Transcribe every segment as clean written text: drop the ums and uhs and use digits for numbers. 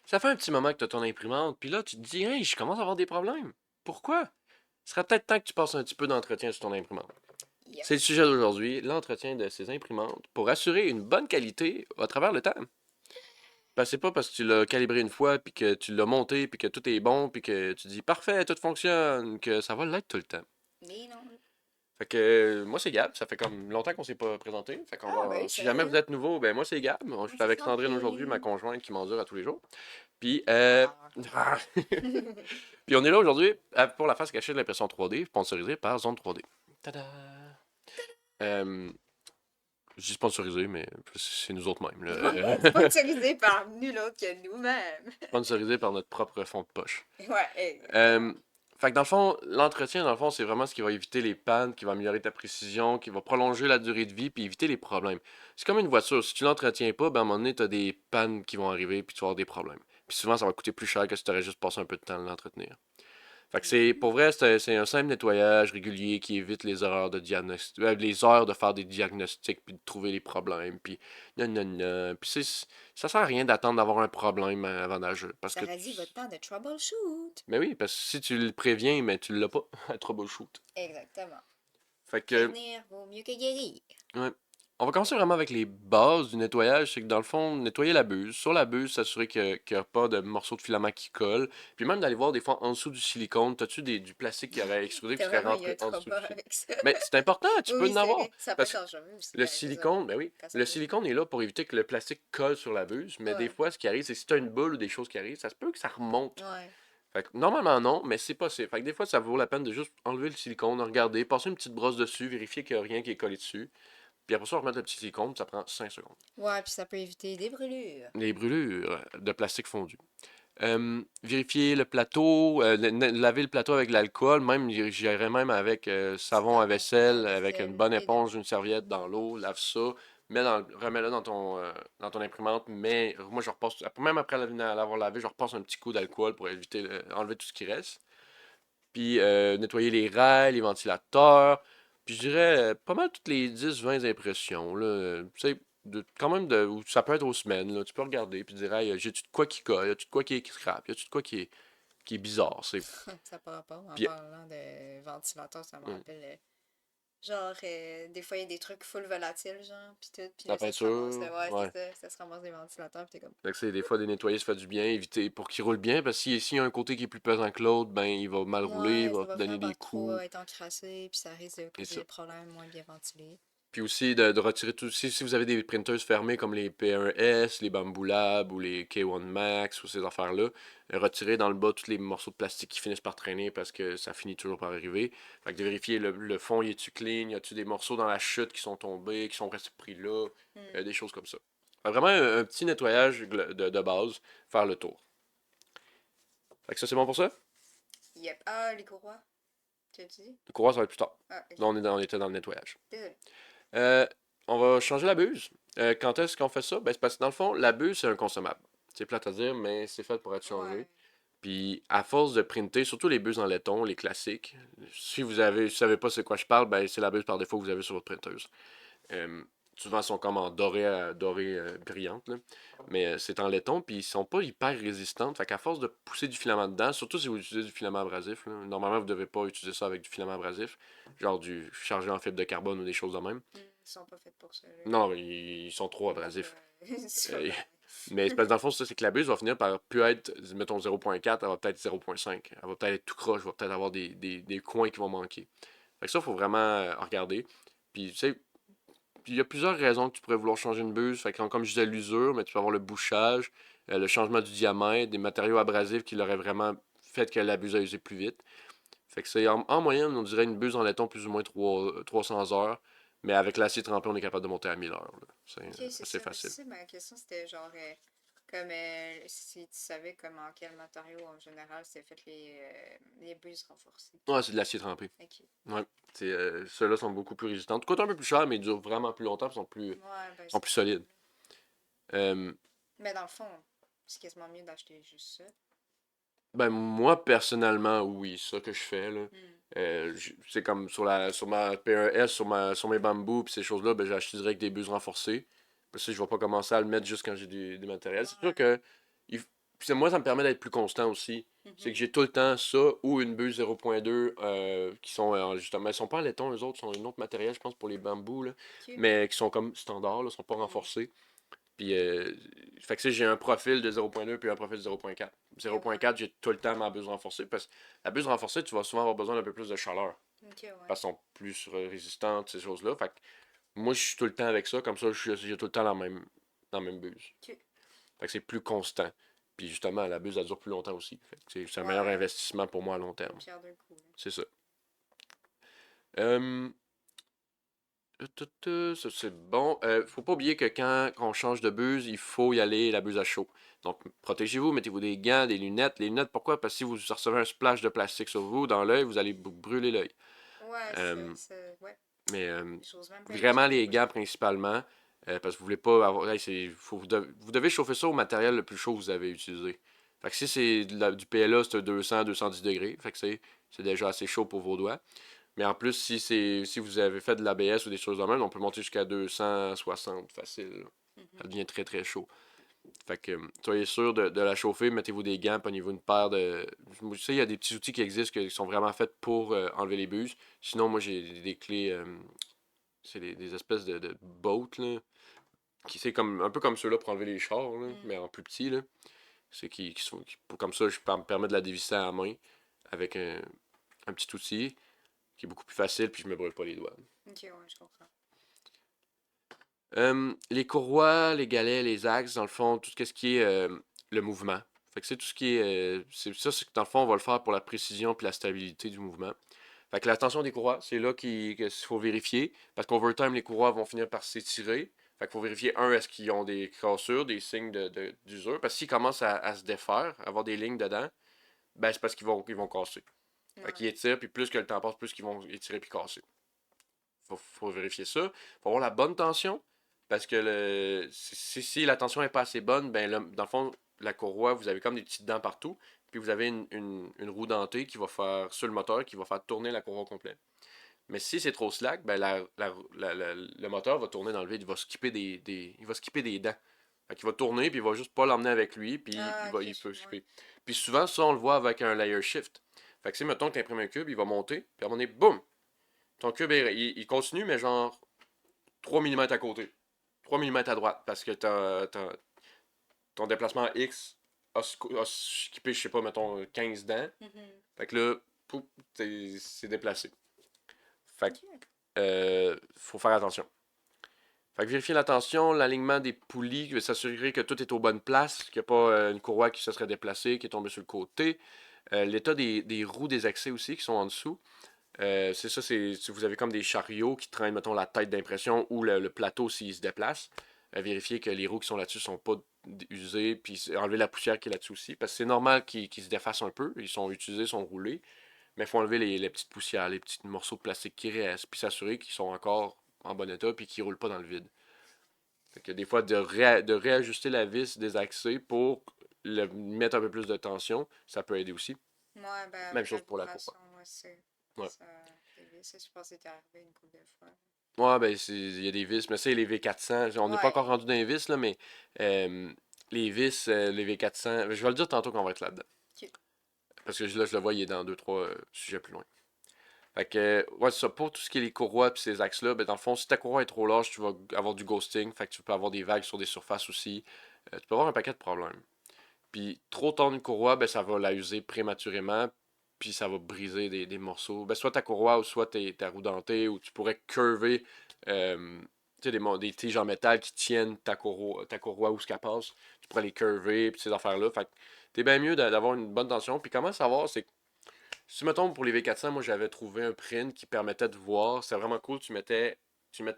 Ça fait un petit moment que tu as ton imprimante, puis là, tu te dis, hey, je commence à avoir des problèmes. Pourquoi? Ce serait peut-être temps que tu passes un petit peu d'entretien sur ton imprimante. Yep. C'est le sujet d'aujourd'hui, l'entretien de ces imprimantes pour assurer une bonne qualité à travers le temps. C'est pas parce que tu l'as calibré une fois, puis que tu l'as monté, puis que tout est bon, puis que tu dis parfait, tout fonctionne, que ça va l'être tout le temps. Mais non. Fait que moi c'est Gab, ça fait comme longtemps qu'on s'est pas présenté. Fait qu'on Ah, va. ben, Si jamais salut. vous êtes nouveau, ben moi c'est Gab. Je Moi, suis c'est avec Sandrine aujourd'hui, ma Sandrine. conjointe qui m'endure à tous les jours. Puis Ah. Puis on est là aujourd'hui pour la face cachée de l'impression 3D, sponsorisée par Zone 3D. Tada! Euh, je dis sponsorisé, mais c'est nous autres mêmes, là. Sponsorisé par nul autre que nous-mêmes. Sponsorisé par notre propre fond de poche. Ouais, exactement. Euh, Fait que dans le fond, l'entretien, dans le fond, c'est vraiment ce qui va éviter les pannes, qui va améliorer ta précision, qui va prolonger la durée de vie, puis éviter les problèmes. C'est comme une voiture. Si tu l'entretiens pas, ben à un moment donné, tu as des pannes qui vont arriver, puis tu vas avoir des problèmes. Puis souvent, ça va coûter plus cher que si tu aurais juste passé un peu de temps à l'entretenir. Fait que c'est, Mhm. pour vrai, c'est un simple nettoyage régulier qui évite les erreurs de diagnostic, les heures de faire des diagnostics puis de trouver les problèmes, puis non, non, non. Puis ça sert à rien d'attendre d'avoir un problème avant d'agir. Parce Ça que, réduit votre temps de troubleshoot. mais oui, parce que si tu le préviens, mais tu l'as pas, un troubleshoot. Exactement. Fait que, Prévenir vaut mieux que guérir. ouais. On va commencer vraiment avec les bases du nettoyage. C'est que dans le fond, nettoyer la buse. Sur la buse, s'assurer qu'il n'y a pas de morceaux de filament qui collent. Puis même d'aller voir des fois en dessous du silicone, t'as-tu du plastique qui aurait extrudé qui T'as serait vraiment eu rentré un en dessous trauma aussi? avec ça. Mais c'est important, tu Oui, peux oui, en c'est avoir. vrai. Ça peut être Parce que dangereux aussi, le ben, c'est ça. silicone, ben oui, Quand ça le bouge. silicone est là pour éviter que le plastique colle sur la buse. Mais des Ouais. fois, ce qui arrive, c'est que si tu as une boule ou des choses qui arrivent, ça se peut que ça remonte. Ouais. Fait que normalement non, mais c'est possible. Fait que des fois, ça vaut la peine de juste enlever le silicone, regarder, passer une petite brosse dessus, vérifier qu'il n'y a rien qui est collé dessus. Puis après ça, remettre le petit silicone, ça prend 5 secondes. Ouais, puis ça peut éviter des brûlures. Les brûlures de plastique fondu. Vérifier le plateau, laver le plateau avec de l'alcool, même j'irais même avec savon à Savon à vaisselle, avec une vaisselle, bonne les deux. éponge, une serviette dans l'eau, lave ça, remets-le dans ton imprimante, mais moi je repasse, même après l'avoir lavé, je repasse un petit coup d'alcool pour éviter enlever tout ce qui reste. Puis nettoyer les rails, les ventilateurs. Puis je dirais pas mal toutes les 10-20 impressions. Là, tu sais, quand même, ou ça peut être aux semaines. Là, tu peux regarder puis dire, hey, j'ai-tu de quoi qui colle, y a-tu de quoi qui est scrap, y a-tu de quoi qui est bizarre. Ça par rapport, en Puis, parlant de ventilateur, ça me hum, rappelle. Genre, des fois, il y a des trucs full volatiles, genre, pis tout, pis la là, ça se ramasse. peinture, Ouais, c'est ouais. ça, ça se ramasse des ventilateurs, pis t'es comme. Fait que c'est des fois des nettoyer, ça fait du bien, éviter pour qu'il roule bien, parce que s'il y a un côté qui est plus pesant que l'autre, ben il va mal rouler, il Ouais, va ça te va donner finir des par trop coups, être encrassé, pis ça risque de et causer ça. des problèmes moins bien ventilés. Puis aussi de retirer tout. Si vous avez des printers fermés comme les P1S, les Bamboo Lab ou les K1 Max ou ces affaires-là, retirez dans le bas tous les morceaux de plastique qui finissent par traîner parce que ça finit toujours par arriver. Fait que de vérifier le fond, y est-tu clean, y a-tu des morceaux dans la chute qui sont tombés, qui sont restés pris là, Hmm. des choses comme ça. Fait vraiment un petit nettoyage de base, faire le tour. Fait que ça, c'est bon pour ça? Yep. Ah, les courroies, tu as dit? Le courroie, ça va être plus tard. Ah, Là, ok. on était dans le nettoyage. Désolé. Euh, on va changer la buse. Quand est-ce qu'on fait ça? Ben, c'est parce que dans le fond, la buse, c'est un consommable. C'est plate à dire, mais c'est fait pour être changé. Ouais. Puis, à force de printer, surtout les buses en laiton, les classiques, si vous savez pas c'est quoi je parle, ben, c'est la buse par défaut que vous avez sur votre printeuse. Euh, Souvent, elles sont comme en doré, doré brillante, là. Mais c'est en laiton, puis ils sont pas hyper résistantes. Fait qu'à force de pousser du filament dedans, surtout si vous utilisez du filament abrasif, là, normalement, vous devez pas utiliser ça avec du filament abrasif, genre du chargé en fibre de carbone ou des choses de même. Hmm, ils sont pas faits pour ça, là. Non, ils sont trop Ils vont pas. abrasifs. Ils sont Euh, pas. mais c'est parce que dans le fond, c'est que la buse va finir par plus être, mettons 0.4, elle va peut-être 0.5. Elle va peut-être être tout croche, va peut-être avoir des coins qui vont manquer. Fait que ça, il faut vraiment regarder. Puis, tu sais, il y a plusieurs raisons que tu pourrais vouloir changer une buse. Fait que, comme je disais, l'usure, mais tu peux avoir le bouchage, le changement du diamètre, des matériaux abrasifs qui l'auraient vraiment fait que la buse a usé plus vite. Fait que c'est en moyenne, on dirait une buse en laiton plus ou moins 300 heures. Mais avec l'acier trempé, on est capable de monter à 1000 heures, là. C'est Ok, c'est assez ça. Mais facile. c'est ça, ma question, c'était genre, comme si tu savais comment quel matériau en général c'est fait les buses renforcées. Ouais, c'est de l'acier trempé. Ok. Ouais. Ceux-là sont beaucoup plus résistants. Coûtent un peu plus cher, mais ils durent vraiment plus longtemps et Ouais, ben sont c'est plus ça, solides. là. Euh, Mais dans le fond, c'est quasiment mieux d'acheter juste ça. ben, moi, personnellement, oui, c'est ça que je fais, là. Hmm. C'est comme sur ma P1S, sur mes bambous, puis ces choses-là, ben, j'ai acheté direct des buses renforcées. Parce que je vais pas commencer à le mettre juste quand j'ai des matériels. C'est sûr Ouais. que Puis moi, ça me permet d'être plus constant aussi. C'est que Mhm. j'ai tout le temps ça ou une buse 0.2 qui sont justement. Ils sont pas en laiton, eux autres, ils sont un autre matériel, je pense, pour les bambous, là, Ok. mais qui sont comme standards, là, sont pas Mhm. renforcés. Puis, fait que ça, j'ai un profil de 0.2 puis un profil de 0.4. Ok, ouais. 0.4, j'ai tout le temps ma buse renforcée parce que la buse renforcée, tu vas souvent avoir besoin d'un peu plus de chaleur. Ok, ouais. Parce qu'elles sont plus résistantes, ces choses-là. Fait que moi, je suis tout le temps avec ça, comme ça, j'ai tout le temps la même buse. Ok. Fait que c'est plus constant. Puis justement, la buse, elle dure plus longtemps aussi. Fait que c'est un meilleur Ouais. investissement pour moi à long Deux terme. pierres deux coups, là. C'est ça. Euh, ça c'est bon. Faut pas oublier que quand on change de buse, il faut y aller la buse à chaud. Donc protégez-vous, mettez-vous des gants, des lunettes. Les lunettes, pourquoi? Parce que si vous recevez un splash de plastique sur vous, dans l'œil, vous allez brûler l'œil. Ouais, Euh, ouais. mais J'ose même pas vraiment imaginer. les gants principalement, parce que vous voulez pas avoir. Hey, vous devez chauffer ça au matériel le plus chaud que vous avez utilisé. Fait que si c'est du PLA, c'est 200-210 degrés. Fait que c'est déjà assez chaud pour vos doigts. Mais en plus, si vous avez fait de l'ABS ou des choses de même, on peut monter jusqu'à 260 facile, là. Ça Mhm. devient très très chaud. Fait que soyez sûr de la chauffer, mettez-vous des gants, prenez-vous une paire de. Je sais, il y a des petits outils qui existent qui sont vraiment faits pour enlever les buses. Sinon, moi j'ai des clés. C'est des espèces de boats, là. Qui c'est comme un peu comme ceux-là pour enlever les chars, là, Mhm. mais en plus petit, là. C'est comme ça, je peux me permettre de la dévisser à la main avec un petit outil qui est beaucoup plus facile, puis je me brûle pas les doigts. Ok, ouais, je comprends. Les courroies, les galets, les axes, dans le fond, tout ce qui est le mouvement. Fait que c'est tout ce qui est. C'est que dans le fond, on va le faire pour la précision et la stabilité du mouvement. Fait que la tension des courroies, c'est là qu'il faut vérifier. Parce qu'overtime, les courroies vont finir par s'étirer. Fait qu'il faut vérifier, est-ce qu'ils ont des cassures, des signes d'usure. Parce que s'ils commencent à se défaire, à avoir des lignes dedans, ben c'est parce qu'ils vont casser. Fait Ouais. qu'ils étirent, puis plus que le temps passe, plus qu'ils vont étirer puis casser. Faut vérifier ça. Faut avoir la bonne tension. Parce que si la tension n'est pas assez bonne, ben là, dans le fond, la courroie, vous avez comme des petites dents partout. Puis vous avez une roue dentée qui va faire sur le moteur, qui va faire tourner la courroie complète. Mais si c'est trop slack, ben le moteur va tourner dans le vide. Il va skipper des dents. Fait qu'il va tourner, puis il va juste pas l'emmener avec lui, puis Ah, il ok, peut ouais. skipper. Puis souvent, ça, on le voit avec un layer shift. Fait que si, mettons que tu imprimes un cube, il va monter, puis à un moment donné, boum! Ton cube, il continue, mais genre 3 mm à côté. 3 mm à droite. Parce que ton déplacement X a skippé, je sais pas, mettons 15 dents. Mhm. Fait que là, pouf, c'est déplacé. Fait que, Ok. faut faire attention. Fait que vérifier la tension, l'alignement des poulies, s'assurer que tout est aux bonnes places, qu'il n'y a pas une courroie qui se serait déplacée, qui est tombée sur le côté. L'état des roues des accès aussi qui sont en dessous. C'est ça, si vous avez comme des chariots qui traînent, mettons, la tête d'impression ou le plateau s'il se déplace. Vérifier que les roues qui sont là-dessus sont pas usées, puis enlever la poussière qui est là-dessus aussi. Parce que c'est normal qu'ils se défassent un peu. Ils sont utilisés, sont roulés. Mais il faut enlever les petites poussières, les petits morceaux de plastique qui restent, puis s'assurer qu'ils sont encore en bon état, puis qu'ils ne roulent pas dans le vide. Fait que des fois, de réajuster la vis des accès pour mettre un peu plus de tension, ça peut aider aussi. Ouais, ben Même avec la chose pour la vibration, courroie. ouais, Ouais. ça, les vis, je pense que c'était arrivé une couple de fois. Ouais, ben, il y a des vis, mais c'est les V400. On n'est pas Ouais. encore rendu dans les vis, là, mais euh, les vis, les V400, je vais le dire tantôt qu'on va être là-dedans. Ok. Parce que là, je le vois, il est dans deux, trois sujets plus loin. Fait que, ouais, c'est ça. Pour tout ce qui est les courroies et ces axes-là, ben, dans le fond, si ta courroie est trop large, tu vas avoir du ghosting. Fait que tu peux avoir des vagues sur des surfaces aussi. Tu peux avoir un paquet de problèmes. Puis, trop tendre une courroie, ben, ça va la user prématurément. Puis, ça va briser des morceaux. Ben, soit ta courroie ou soit ta roue dentée, ou tu pourrais curver tu sais, des tiges en métal qui tiennent ta courroie où ce qu'elle passe. Tu pourrais les curver, puis ces affaires-là. Fait que, t'es bien mieux d'avoir une bonne tension. Puis, comment savoir, c'est si, mettons, pour les V400, moi, j'avais trouvé un print qui permettait de voir. C'est vraiment cool. Tu mettais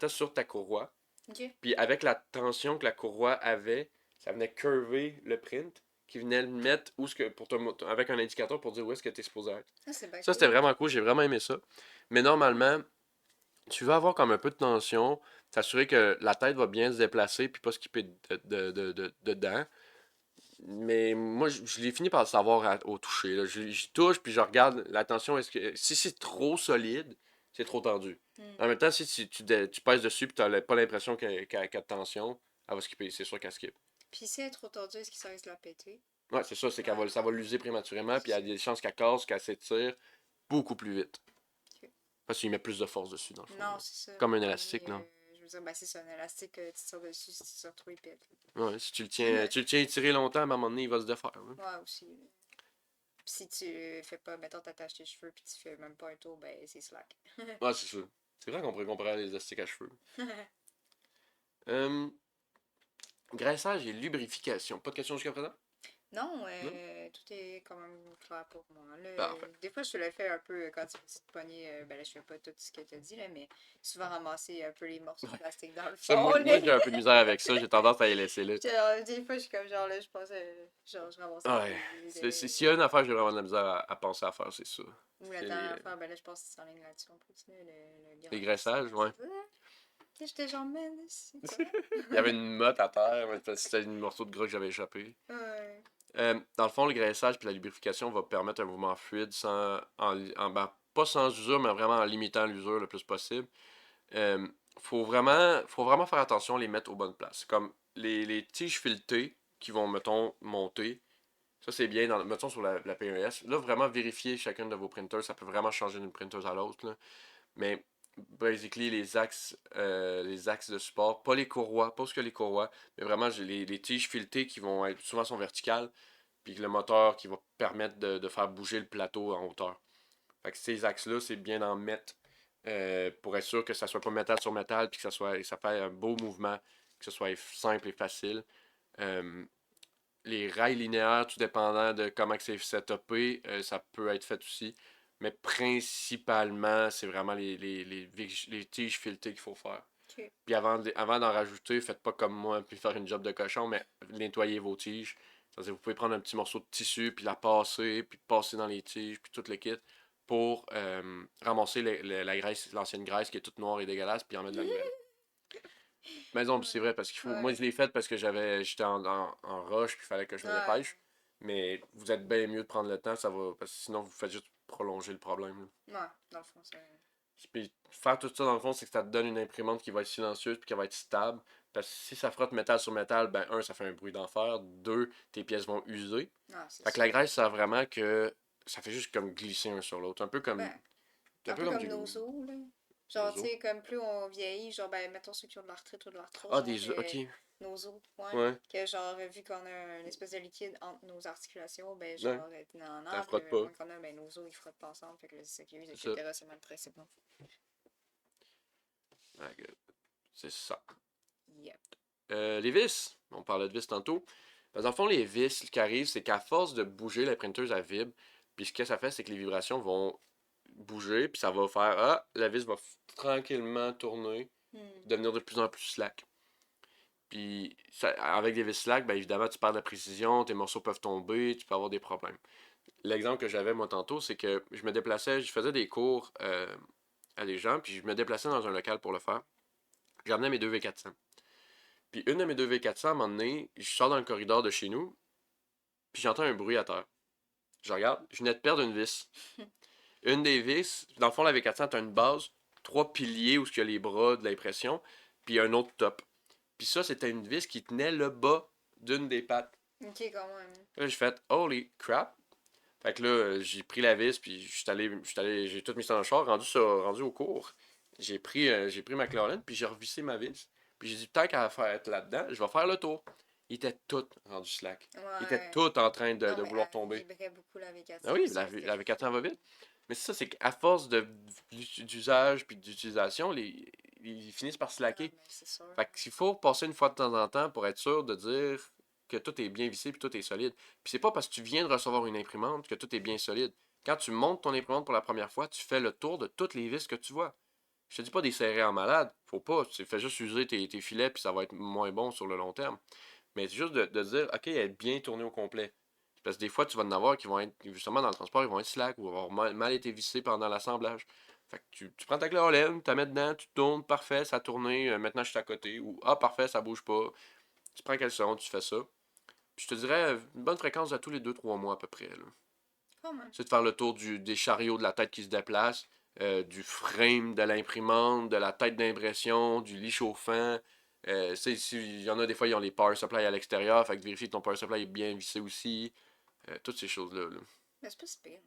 sur ta courroie. Ok. Puis, avec la tension que la courroie avait, ça venait curver le print qui venait le mettre où ce que, avec un indicateur pour dire où est-ce que tu es supposé être. Ah, c'est bien Ça, c'était cool. vraiment cool. J'ai vraiment aimé ça. Mais normalement, tu veux avoir comme un peu de tension, t'assurer que la tête va bien se déplacer puis pas skipper dedans. Mais moi, je l'ai fini par le savoir au toucher, là. J'y touche, puis je regarde la tension. Si c'est trop solide, c'est trop tendu. Hmm. En même temps, si tu pèses dessus, puis tu pas l'impression qu'elle a de tension, elle va skipper. C'est sûr qu'elle skip. Puis si elle est trop tordue, est-ce qu'il ça risque de la péter? Ouais, c'est ça, c'est Ouais. ça va l'user prématurément, puis il y C'est a ça. des chances qu'elle casse, qu'elle s'étire beaucoup plus vite. Ok. Parce qu'il met plus de force dessus, dans le fond, Non, là. c'est ça. Comme un À un moment donné, élastique, non? je veux dire, ben c'est ça, un élastique, tu tires dessus, si tu tires trop, il pète. Ouais, si Là. tu le tiens étiré longtemps, ben, à un moment donné, il va se défaire, hein. Ouais, aussi. Là. Puis si tu fais pas, mettons, t'attaches tes cheveux, puis tu fais même pas un tour, ben c'est slack. Ouais, c'est ça. C'est vrai qu'on pourrait comparer les élastiques à cheveux. Euh, Graissage et lubrification. Pas de questions jusqu'à présent? Non, Non? tout est quand même clair pour moi. Là, Parfait. des fois, je te le fais un peu quand tu me te poignées, ben là, je fais pas tout ce que tu as dit, là, mais souvent ramasser un peu les morceaux de Ouais. plastique dans le Ça, fond, là. moi j'ai un peu de misère avec ça. J'ai tendance à les laisser là. Des fois, je suis comme genre là, je pensais, genre, je ramassais Ouais. S'il y a une affaire que j'ai vraiment de la misère à penser à faire, c'est ça. ou la C'est dernière fois, ben là, je pense que c'est en ligne là-dessus, en plus, là, le les graissages, graissage. ouais. J'étais genre, man, c'est quoi? Il y avait une motte à terre, mais c'était un morceau de gras que j'avais échappé. Ouais. Dans le fond, le graissage puis la lubrification va permettre un mouvement fluide ben, pas sans usure, mais vraiment en limitant l'usure le plus possible. Euh, faut vraiment faire attention à les mettre aux bonnes places. Comme les tiges filetées qui vont, mettons, monter. Ça, c'est bien, mettons, sur la PES. Là, vraiment vérifier chacun de vos printers. Ça peut vraiment changer d'une printeuse à l'autre, là. Mais, basically, les axes de support, pas les courroies, pas ce que les courroies, mais vraiment, j'ai les tiges filetées qui vont être, souvent sont verticales, puis le moteur qui va permettre de faire bouger le plateau en hauteur. Fait que ces axes-là, c'est bien d'en mettre pour être sûr que ça soit pas métal sur métal, puis que ça fait un beau mouvement, que ce soit simple et facile. Euh, les rails linéaires, tout dépendant de comment c'est setupé, ça peut être fait aussi. Mais principalement, c'est vraiment les tiges filetées qu'il faut faire. Ok. Puis avant d'en rajouter, faites pas comme moi, puis faire une job de cochon, mais nettoyez vos tiges. C'est-à-dire, vous pouvez prendre un petit morceau de tissu, puis la passer, puis passer dans les tiges, puis tout le kit, pour ramasser la graisse, l'ancienne graisse qui est toute noire et dégueulasse, puis en mettre de la nouvelle. Mais non, c'est vrai, parce qu'il faut. Moi, Ouais. je l'ai fait parce que j'étais en rush, puis il fallait que je me Ouais. dépêche. Mais vous êtes bien mieux de prendre le temps, ça va. Parce que sinon, vous faites juste prolonger le problème, là. Ouais, dans le fond, c'est. Puis faire tout ça, dans le fond, c'est que ça te donne une imprimante qui va être silencieuse puis qui va être stable. Parce que si ça frotte métal sur métal, ben, un, ça fait un bruit d'enfer. Deux, tes pièces vont user. Ah, c'est Fait que sûr. la graisse, ça a vraiment que. Ça fait juste comme glisser un sur l'autre. Ben, Un un peu peu comme comme du. nos os, là. Genre, tu Nos os. sais, comme plus on vieillit, genre, ben, mettons ceux qui ont de l'arthrite ou de l'arthrose, Ah, genre, des œufs, ok. nos os, ouais. Ouais, Que, genre, vu qu'on a une espèce de liquide entre nos articulations, ben, ouais. genre, non, Ça non, puis frotte le pas. moins qu'on a, ben, nos os, ils frottent pas ensemble, fait que là, c'est ça qui use, C'est ça. etc. C'est le même principe, non? Fait que c'est ça. Yep. Les vis, on parlait de vis tantôt. Dans le fond, les vis, ce qui arrive, c'est qu'à force de bouger, la printeuse, elle vibre. Puis ce que ça fait, c'est que les vibrations vont bouger, puis ça va faire ah, la vis va tranquillement tourner, Hmm. devenir de plus en plus slack. Puis avec des vis slack, ben évidemment, tu perds de la précision, tes morceaux peuvent tomber, tu peux avoir des problèmes. L'exemple que j'avais moi tantôt, c'est que je me déplaçais, je faisais des cours à des gens, puis je me déplaçais dans un local pour le faire. J'amenais mes deux V400. Puis une de mes deux V400, à un moment donné, je sors dans le corridor de chez nous, puis j'entends un bruit à terre. Je regarde, je venais de perdre une vis. Une des vis, dans le fond, la V400, t'as une base, trois piliers où il y a les bras de l'impression, puis un autre top. Puis ça, c'était une vis qui tenait le bas d'une des pattes. Ok, quand même. Là, j'ai fait holy crap. Fait que là, j'ai pris la vis, puis j'ai tout mis ça dans le char, rendu au cours. J'ai pris ma chlorine, puis j'ai revissé ma vis. Puis j'ai dit, tant qu'à faire être là-dedans, je vais faire le tour. Il était tout rendu slack. Il était Ouais. tout en train Non, de mais vouloir elle tomber. vibrait beaucoup la Ah V400, oui, puis ça restait la fixe. V400 va vite. Mais c'est ça, c'est qu'à force d'usage puis d'utilisation, ils finissent par Ah, slacker. mais c'est sûr. Fait qu'il faut passer une fois de temps en temps pour être sûr de dire que tout est bien vissé puis tout est solide. Puis c'est pas parce que tu viens de recevoir une imprimante que tout est bien solide. Quand tu montes ton imprimante pour la première fois, tu fais le tour de toutes les vis que tu vois. Je te dis pas des serrés en malade, faut pas. Tu fais juste user tes filets puis ça va être moins bon sur le long terme. Mais c'est juste de dire, ok, elle est bien tournée au complet. Parce que des fois, tu vas en avoir qui vont être, justement, dans le transport, ils vont être slack ou avoir mal été vissés pendant l'assemblage. Fait que tu prends ta chlorine, tu la mets dedans, tu tournes, parfait, ça a tourné, maintenant je suis à côté. Ou, ah, parfait, ça bouge pas. Tu prends quelques secondes, tu fais ça. Puis je te dirais, une bonne fréquence à tous les 2 3 mois à peu près, là. Quand même. C'est de faire le tour des chariots de la tête qui se déplace, du frame de l'imprimante, de la tête d'impression, du lit chauffant, S'il y en a des fois, ils ont les power supply à l'extérieur, fait que vérifier que ton power supply est bien vissé aussi. Toutes ces choses-là. Là. Mais c'est pas si pire.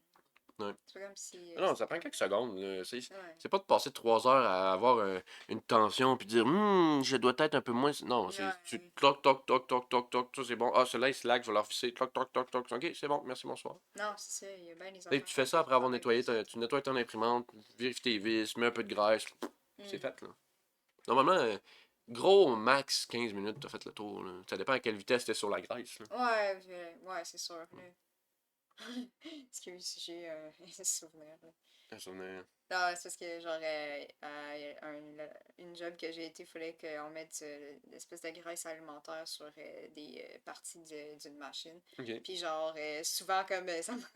Ouais. C'est pas comme si Non, ça c'était prend comme. quelques secondes. Là. Ouais. C'est pas de passer 3 heures à avoir une tension puis dire je dois être un peu moins. Non, c'est tu Ouais. toc toc toc toc toc toc, ça c'est bon. Ah, celui-là il slack, je vais leur fisser. Toc toc toc toc. Ok, c'est bon, merci, bonsoir. Non, c'est ça. Il y a bien des Et affaires tu fais qu'on ça peut après faire avoir avec nettoyé, les autres. tu nettoies ton imprimante, vérifie tes vis, mets un peu de graisse, c'est Hmm. fait là. Normalement, gros max 15 minutes, t'as fait le tour. Là. Ça dépend à quelle vitesse t'es sur la graisse. Là. Ouais, ouais, c'est sûr. Là. Excuse, j'ai un souvenir. Là. Un souvenir. Non, c'est parce que, genre, une job que j'ai été, il fallait qu'on mette l'espèce de graisse alimentaire sur des parties d'une machine. Ok. Puis, genre, souvent, comme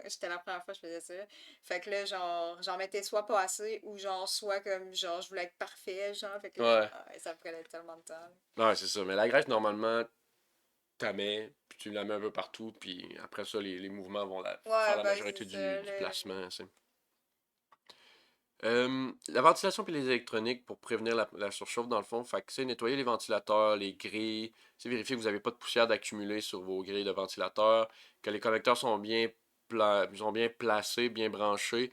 j'étais la première fois que je faisais ça, fait que là, genre, j'en mettais soit pas assez ou, genre, soit comme, genre, je voulais être parfait, genre, fait que là, Ouais. ça me prenait tellement de temps. Ouais, c'est ça. Mais la graisse, normalement, t'as mets, puis tu la mets un peu partout, puis après ça, les mouvements vont faire Ouais, la ben, c'est majorité ça, du là. placement. C'est. La ventilation puis les électroniques pour prévenir la surchauffe dans le fond, fait que c'est nettoyer les ventilateurs, les grilles, c'est vérifier que vous n'avez pas de poussière d'accumuler sur vos grilles de ventilateurs, que les connecteurs sont bien placés, bien branchés.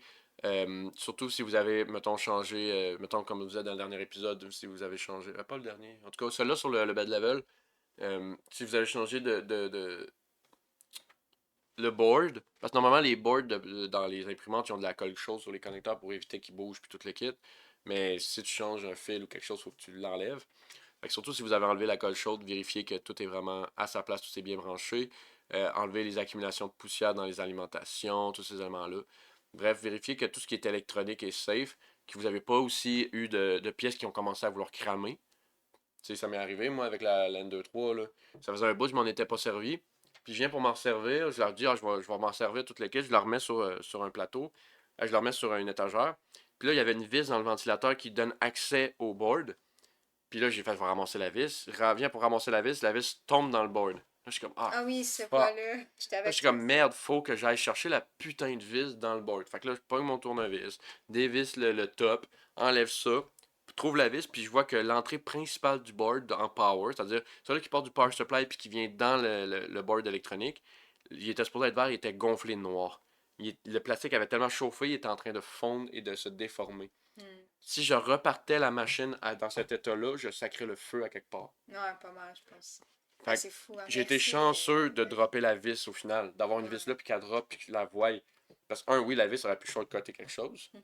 Surtout si vous avez, mettons, changé, mettons comme vous disait dans le dernier épisode, si vous avez changé, pas le dernier, en tout cas celui-là sur le bed level, si vous avez changé le board, parce que normalement les boards dans les imprimantes, ils ont de la colle chaude sur les connecteurs pour éviter qu'ils bougent puis tout le kit. Mais si tu changes un fil ou quelque chose, il faut que tu l'enlèves. Fait que surtout si vous avez enlevé la colle chaude, vérifiez que tout est vraiment à sa place, tout est bien branché. Enlever les accumulations de poussière dans les alimentations, tous ces éléments-là. Bref, vérifiez que tout ce qui est électronique est safe, que vous n'avez pas aussi eu de pièces qui ont commencé à vouloir cramer. Tu sais, ça m'est arrivé, moi, avec la N23, là. Ça faisait un bout, je m'en étais pas servi. Puis je viens pour m'en servir, je leur dis, ah, je vais m'en servir toutes les kits, je le remets sur un plateau, je le remets sur une étagère. Puis là, il y avait une vis dans le ventilateur qui donne accès au board. Puis là, j'ai fait, je vais ramasser la vis. Je reviens pour ramasser la vis tombe dans le board. Là, je suis comme, ah, Ah oui, cette fuck. fois-là, j'étais Là, je avec suis toi comme, aussi. merde, faut que j'aille chercher la putain de vis dans le board. Fait que là, je pogne mon tournevis, dévisse le top, enlève ça, trouve la vis, puis je vois que l'entrée principale du board en power, c'est-à-dire celui qui part du power supply puis qui vient dans le board électronique, il était supposé être vert, il était gonflé de noir. Le plastique avait tellement chauffé, il était en train de fondre et de se déformer. Hmm. Si je repartais la machine dans cet état-là, je sacrais le feu à quelque part. Ouais, pas mal, je pense. Ah, Fait que c'est fou, hein. j'ai été Merci. chanceux de dropper la vis au final, d'avoir une vis Ouais. là puis qu'elle drop puis que je la voie. Parce que, oui, la vis aurait pu shortcutter quelque chose, Mhm.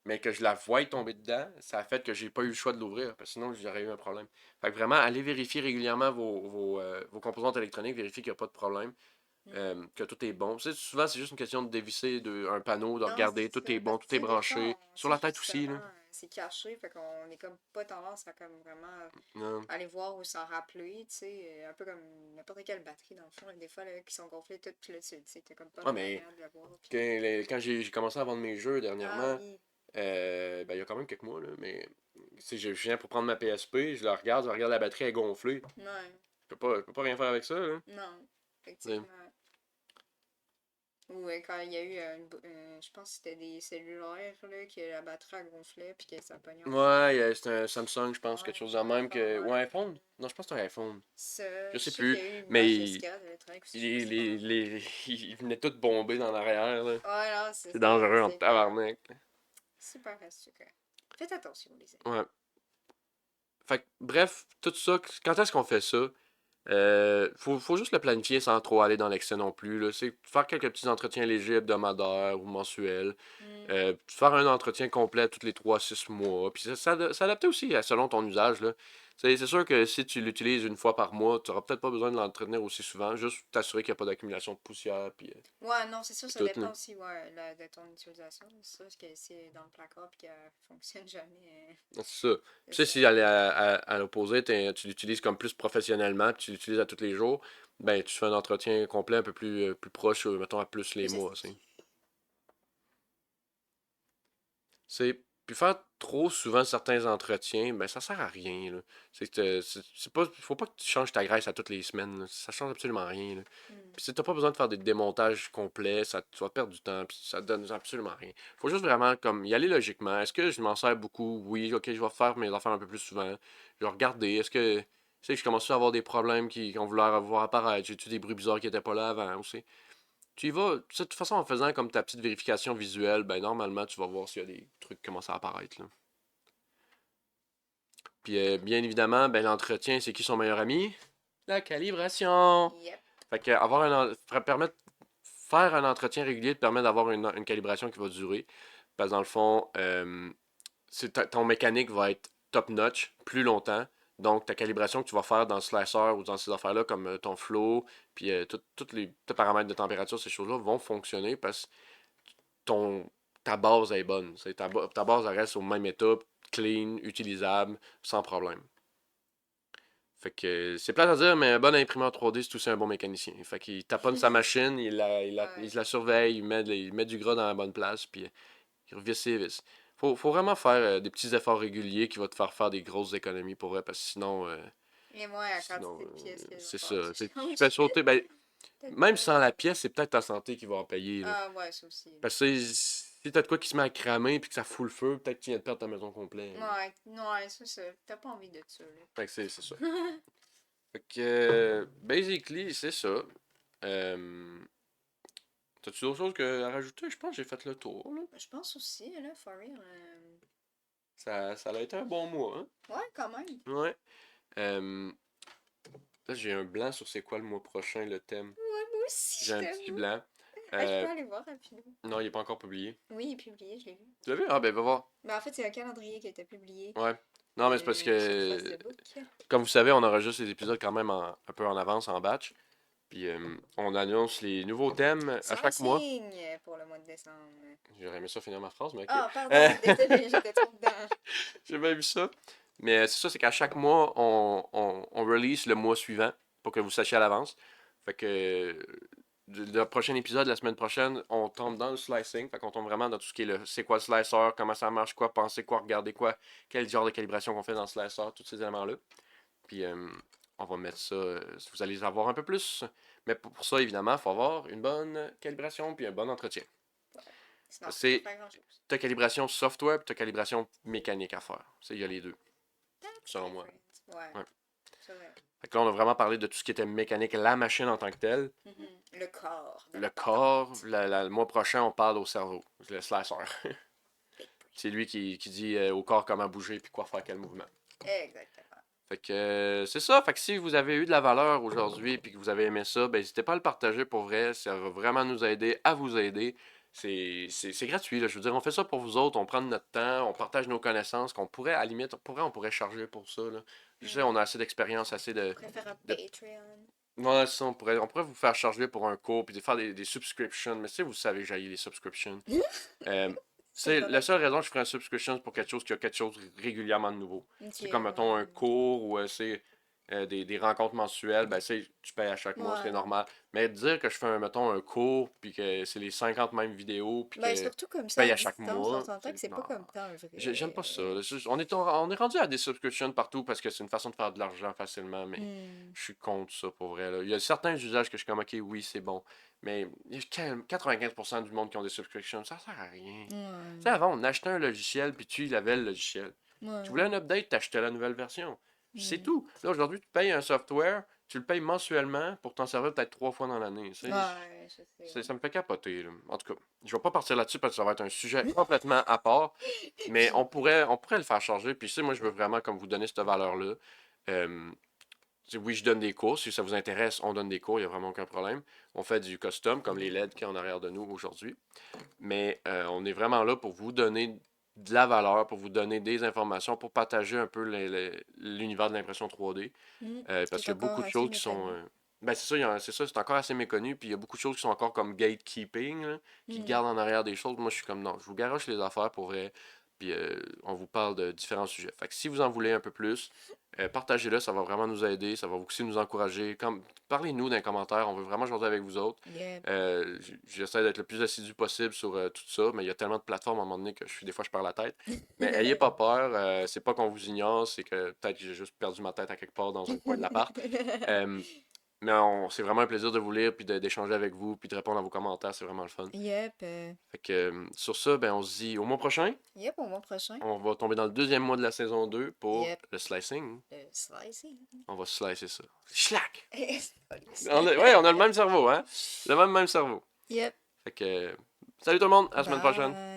mais que je la voie tomber dedans, ça a fait que j'ai pas eu le choix de l'ouvrir, parce que sinon j'aurais eu un problème. Fait que vraiment, allez vérifier régulièrement vos composantes électroniques, vérifier qu'il n'y a pas de problème, Mhm. que tout est bon. Tu sais, souvent, c'est juste une question de dévisser un panneau, de Non, regarder, c'est tout ça. est Parce bon, que, tout tu est sais, des fois, branché. on Sur sait la tête aussi, justement, là. c'est caché, fait qu'on est comme pas tendance à comme vraiment Non. aller voir ou s'en rappeler, tu sais, un peu comme n'importe quelle batterie, dans le fond, là, des fois, là, qui sont gonflées toutes, puis là, tu sais, t'as comme pas Ah, vraiment mais moyen de le voir, puis... quand j'ai commencé à vendre mes jeux Ah dernièrement, oui, ben, il y a quand même quelques mois, là, mais si je viens pour prendre ma PSP, je regarde la batterie est gonflée. ouais, Je peux pas rien faire avec ça, là. non, Ouais. effectivement. Ou quand il y a eu, je pense que c'était des cellulaires, là, que la batterie elle gonflait, puis que ça pognait en feu. Ouais, c'est un Samsung, je pense, quelque Ouais, chose de un même iPhone, que. Ou un ouais. iPhone? Non, je pense que c'est un iPhone. Ça, Je je sais sais qu'il plus. y a eu une Mais batterie S4 électronique aussi, je sais pas si c'est pas la même. ils venaient tous bomber dans l'arrière, là. Ouais, non, c'est C'est ça, dangereux en c'est clair. tabarnak. Super astuce. Faites attention, les amis. Ouais. Fait que, bref, tout ça, quand est-ce qu'on fait ça? Faut juste le planifier sans trop aller dans l'excès non plus, là. C'est faire quelques petits entretiens légers hebdomadaires ou mensuels. Hmm. Faire un entretien complet tous les 3 à 6 mois. Puis s'adapter aussi selon ton usage, là. C'est sûr que si tu l'utilises une fois par mois, tu n'auras peut-être pas besoin de l'entretenir aussi souvent. Juste t'assurer qu'il n'y a pas d'accumulation de poussière. Ouais, non, c'est sûr, Puis ça tout, là. dépend aussi, ouais, de ton utilisation. C'est sûr que c'est dans le placard puis qu'elle fonctionne jamais. C'est ça. C'est Puis ça, ça. si à l'opposé, tu l'utilises comme plus professionnellement, puis tu l'utilises à tous les jours, ben tu fais un entretien complet un peu plus proche, mettons à plus les Plus mois. C'est. esthétique. C'est. Puis faire trop souvent certains entretiens, ben ça sert à rien, là. C'est pas. Faut pas que tu changes ta graisse à toutes les semaines, là. Ça change absolument rien, là. Hmm. Puis si t'as pas besoin de faire des démontages complets, tu vas perdre du temps, puis ça donne absolument rien. Faut juste vraiment comme y aller logiquement. Est-ce que je m'en sers beaucoup? Oui, ok, je vais faire mes affaires un peu plus souvent. Je vais regarder. Est-ce que sais, je commence à avoir des problèmes qui ont voulu voir apparaître. J'ai-tu des bruits bizarres qui étaient pas là avant aussi. Tu y vas, tu sais, de toute façon, en faisant comme ta petite vérification visuelle, ben normalement, tu vas voir s'il y a des trucs qui commencent à apparaître, là. Puis bien évidemment, ben l'entretien, c'est qui son meilleur ami? La calibration. Yep. Fait que avoir permettre faire un entretien régulier te permet d'avoir une calibration qui va durer. Parce que dans le fond, ton mécanique va être top notch plus longtemps. Donc ta calibration que tu vas faire dans le slicer ou dans ces affaires-là, comme ton flow, puis tous les paramètres de température, ces choses-là vont fonctionner parce que ta base est bonne. Ta base elle reste au même état, clean, utilisable, sans problème. Fait que c'est plate à dire, mais un bon imprimeur 3D, c'est aussi un bon mécanicien. Fait qu'il taponne sa machine, il Ouais. la surveille, il met du gras dans la bonne place, puis il revisse ses vis. Faut vraiment faire des petits efforts réguliers qui vont te faire faire des grosses économies pour vrai, parce que Et moi, la sinon quantité de pièces que je vais c'est faire ça. qui Tu fais change. sauter, ben, Peut-être même pas. sans la pièce, c'est peut-être ta santé qui va en payer, là. Ah, ouais, ça aussi. Parce que si t'as de quoi qui se met à cramer puis que ça fout le feu, peut-être que tu viens de perdre ta maison complète, là. Ouais, ouais, c'est ça. T'as pas envie de ça, Fait que c'est ça. Fait que, basically, c'est ça. Euh, T'as-tu d'autres choses à rajouter? Je pense que j'ai fait le tour, là. Je pense aussi, là, for real. Ça a été un bon mois, hein? Ouais, quand même. Ouais. Euh, Là, j'ai un blanc sur c'est quoi le mois prochain, le thème. Ouais, moi aussi, J'ai je un petit t'avoue. blanc. Ah, je peux Euh, aller voir rapidement. non, il est pas encore publié. Oui, il est publié, je l'ai vu. Tu l'as vu? Ah, ben, va voir. Mais en fait, c'est un calendrier qui a été publié Ouais. Non, mais c'est parce sur que, Facebook. comme vous savez, on enregistre les épisodes quand même un peu en avance, en batch. Puis, on annonce les nouveaux thèmes à chaque mois. Sign pour le mois de décembre. J'aurais aimé ça finir ma phrase, mais ok. Ah, pardon, désolé, j'étais trop dedans. J'ai bien vu ça. Mais c'est ça, c'est qu'à chaque mois, on release le mois suivant pour que vous sachiez à l'avance. Fait que le prochain épisode, la semaine prochaine, on tombe dans le slicing. Fait qu'on tombe vraiment dans tout ce qui est le c'est quoi le slicer, comment ça marche, quoi penser, quoi regarder, quoi, quel genre de calibration qu'on fait dans le slicer, tous ces éléments-là. Puis on va mettre ça, vous allez avoir un peu plus. Mais pour ça, évidemment, il faut avoir une bonne calibration puis un bon entretien. Ouais. Sinon, tu peux pas C'est faire grand-chose. ta calibration software et ta calibration mécanique à faire. Il y a les deux, That's selon moi. different. Ouais, Ouais. c'est vrai. Fait que là, on a vraiment parlé de tout ce qui était mécanique, la machine en tant que telle, Mhm. Le corps de le la corps. patente. Le mois prochain, on parle au cerveau, le slicer. Big brain. C'est lui qui dit au corps comment bouger puis quoi faire, quel mouvement. Exactement. Fait que c'est ça. Fait que si vous avez eu de la valeur aujourd'hui puis que vous avez aimé ça, ben n'hésitez pas à le partager pour vrai. Ça va vraiment nous aider à vous aider. C'est gratuit, là. Je veux dire, on fait ça pour vous autres, on prend de notre temps, on partage nos connaissances, qu'on pourrait, à la limite, on pourrait charger pour ça, là. Je sais, on a assez d'expérience, assez On pourrait faire un de Patreon. Ouais, ça, on pourrait vous faire charger pour un cours puis de faire des subscriptions, mais si vous savez que j'ai les subscriptions. Euh, C'est c'est pas la vrai. seule raison que je ferais un subscription c'est pour quelque chose qui a quelque chose régulièrement de nouveau. Ok, C'est comme mettons un ouais. cours ou c'est des rencontres mensuelles, ben tu payes à chaque mois, c'est Ouais. normal. Mais dire que je fais mettons un cours puis que c'est les 50 mêmes vidéos puis Ben, que surtout comme je ça paye à à chaque distance, on mois, s'entend que c'est non. pas comme tant un J'aime pas ça. vrai. Là. On est rendu à des subscriptions partout parce que c'est une façon de faire de l'argent facilement, mais Hmm. je suis contre ça pour vrai. Là. Il y a certains usages que je suis comme, ok, oui, c'est bon. Mais il y a 95% du monde qui ont des subscriptions, ça sert à rien. Tu sais, Ouais. avant, on achetait un logiciel, puis tu avais le logiciel. Tu voulais Ouais. un update, t'achetais la nouvelle version. C'est Hmm. tout. Là, aujourd'hui, tu payes un software, tu le payes mensuellement pour t'en servir peut-être 3 fois dans l'année. Ouais, je sais. Ça me fait capoter. Là. En tout cas, je vais pas partir là-dessus parce que ça va être un sujet complètement à part. Mais on pourrait le faire changer. Puis, tu sais, moi, je veux vraiment comme vous donner cette valeur-là. Euh, oui, je donne des cours. Si ça vous intéresse, on donne des cours. Il n'y a vraiment aucun problème. On fait du custom, comme les LED qui est en arrière de nous aujourd'hui. Mais on est vraiment là pour vous donner de la valeur, pour vous donner des informations, pour partager un peu l'univers de l'impression 3D. Hmm. Qui Parce est qu'il y a encore beaucoup de assez choses qui sont. méconnu. Ben c'est ça, c'est ça, c'est encore assez méconnu. Puis il y a beaucoup de choses qui sont encore comme gatekeeping, là, qui Hmm. gardent en arrière des choses. Moi, je suis comme non, je vous garoche les affaires pour vrai. Puis on vous parle de différents sujets. Fait que si vous en voulez un peu plus, partagez-le, ça va vraiment nous aider, ça va aussi nous encourager. Parlez-nous dans les commentaires, on veut vraiment jouer avec vous autres. Yeah. J'essaie d'être le plus assidu possible sur tout ça, mais il y a tellement de plateformes à un moment donné que des fois je perds la tête. Mais ayez pas peur, c'est pas qu'on vous ignore, c'est que peut-être que j'ai juste perdu ma tête à quelque part dans un coin de l'appart. Euh, Mais c'est vraiment un plaisir de vous lire, puis d'échanger avec vous, puis de répondre à vos commentaires. C'est vraiment le fun. Yep. Fait que sur ça, ben, on se dit au mois prochain. Yep, au mois prochain. On va tomber dans le deuxième mois de la saison 2 pour Yep. le slicing. Le slicing. On va slicer ça. Schlack! Police. Ouais, on a le même cerveau, hein? Le même cerveau. Yep. Fait que, salut tout le monde, à la semaine prochaine. Bye.